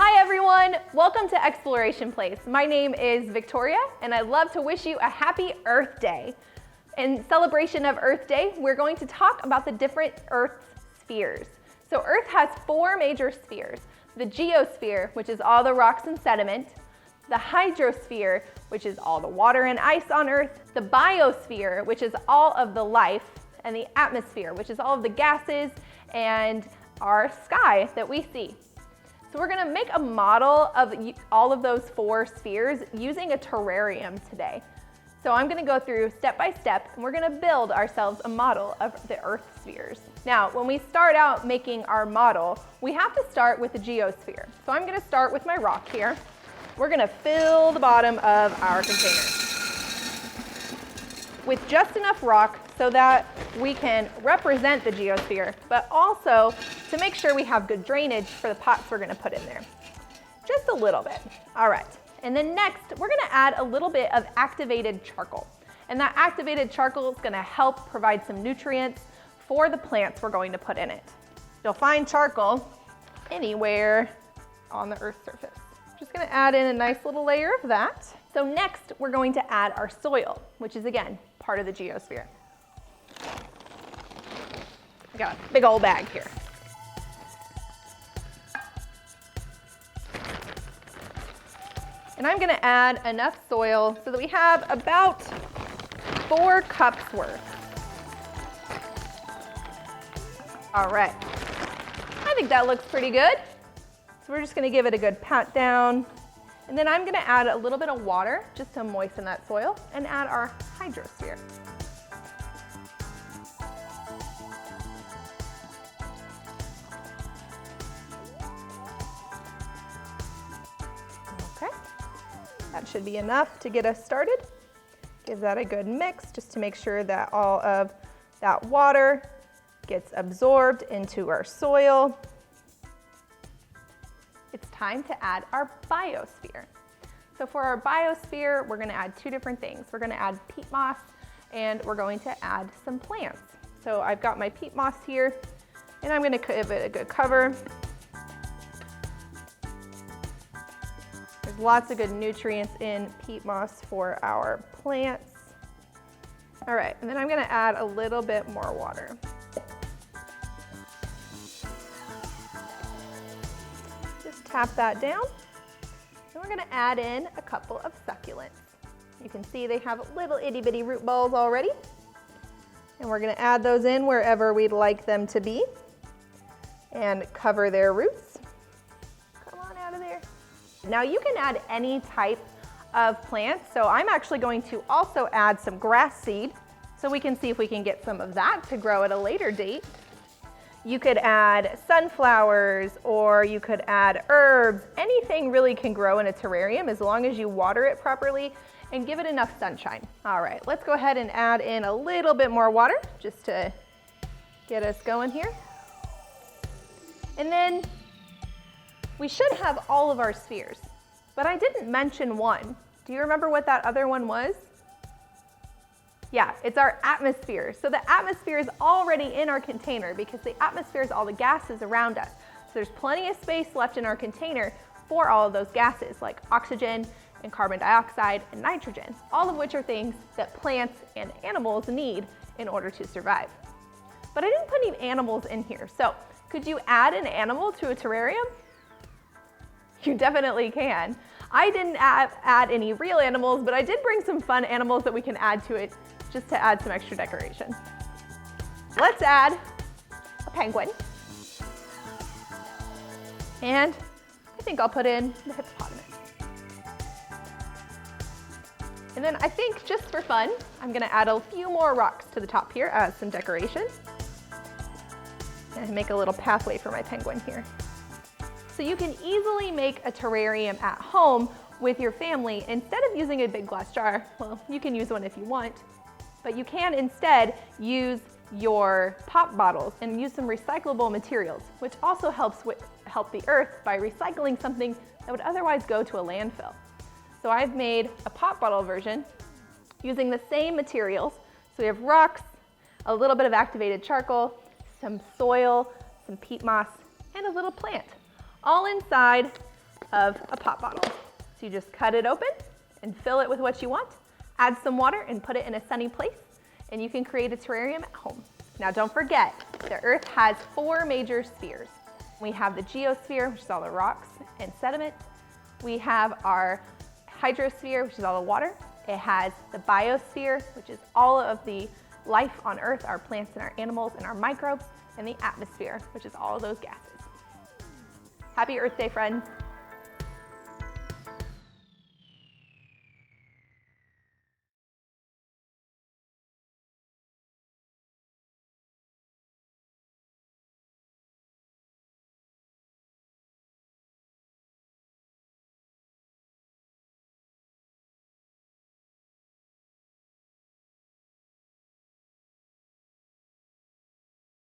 Hi everyone, welcome to Exploration Place. My name is Victoria and I'd love to wish you a happy Earth Day. In celebration of Earth Day, we're going to talk about the different Earth spheres. So Earth has 4 major spheres: the Geosphere, which is all the rocks and sediment; the Hydrosphere, which is all the water and ice on Earth; the Biosphere, which is all of the life; and the Atmosphere, which is all of the gases and our sky that we see. So we're gonna make a model of all of those 4 spheres using a terrarium today. So I'm gonna go through step by step and we're gonna build ourselves a model of the Earth spheres. Now, when we start out making our model, we have to start with the geosphere. So I'm gonna start with my rock here. We're gonna fill the bottom of our container with just enough rock so that we can represent the geosphere, but also to make sure we have good drainage for the pots we're gonna put in there. Just a little bit. All right. And then next, we're gonna add a little bit of activated charcoal. And that activated charcoal is gonna help provide some nutrients for the plants we're going to put in it. You'll find charcoal anywhere on the Earth's surface. Just gonna add in a nice little layer of that. So next, we're going to add our soil, which is again, part of the geosphere. I got a big old bag here. And I'm gonna add enough soil so that we have about 4 cups worth. All right, I think that looks pretty good. So we're just gonna give it a good pat down. And then I'm gonna add a little bit of water just to moisten that soil and add our hydrosphere. Okay, that should be enough to get us started. Give that a good mix just to make sure that all of that water gets absorbed into our soil. It's time to add our biosphere. So for our biosphere, we're gonna add 2 different things. We're gonna add peat moss and we're going to add some plants. So I've got my peat moss here and I'm gonna give it a good cover. There's lots of good nutrients in peat moss for our plants. All right, and then I'm gonna add a little bit more water. Tap that down. And we're gonna add in a couple of succulents. You can see they have little itty bitty root balls already. And we're gonna add those in wherever we'd like them to be and cover their roots. Come on out of there. Now you can add any type of plant. So I'm actually going to also add some grass seed so we can see if we can get some of that to grow at a later date. You could add sunflowers or you could add herbs. Anything really can grow in a terrarium as long as you water it properly and give it enough sunshine. All right, let's go ahead and add in a little bit more water just to get us going here. And then we should have all of our spheres, but I didn't mention one. Do you remember what that other one was? Yeah, it's our atmosphere. So the atmosphere is already in our container because the atmosphere is all the gases around us. So there's plenty of space left in our container for all of those gases like oxygen and carbon dioxide and nitrogen, all of which are things that plants and animals need in order to survive. But I didn't put any animals in here. So could you add an animal to a terrarium? You definitely can. I didn't add any real animals, but I did bring some fun animals that we can add to it just to add some extra decoration. Let's add a penguin. And I think I'll put in the hippopotamus. And then I think just for fun, I'm gonna add a few more rocks to the top here as some decoration. And make a little pathway for my penguin here. So you can easily make a terrarium at home with your family. Instead of using a big glass jar, well, you can use one if you want, but you can instead use your pop bottles and use some recyclable materials, which also help the earth by recycling something that would otherwise go to a landfill. So I've made a pop bottle version using the same materials. So we have rocks, a little bit of activated charcoal, some soil, some peat moss, and a little plant, all inside of a pop bottle. So you just cut it open and fill it with what you want, add some water and put it in a sunny place, and you can create a terrarium at home. Now don't forget, the Earth has 4 major spheres. We have the Geosphere, which is all the rocks and sediment. We have our Hydrosphere, which is all the water. It has the Biosphere, which is all of the life on Earth, our plants and our animals and our microbes, and the atmosphere, which is all of those gases. Happy Earth Day, friends.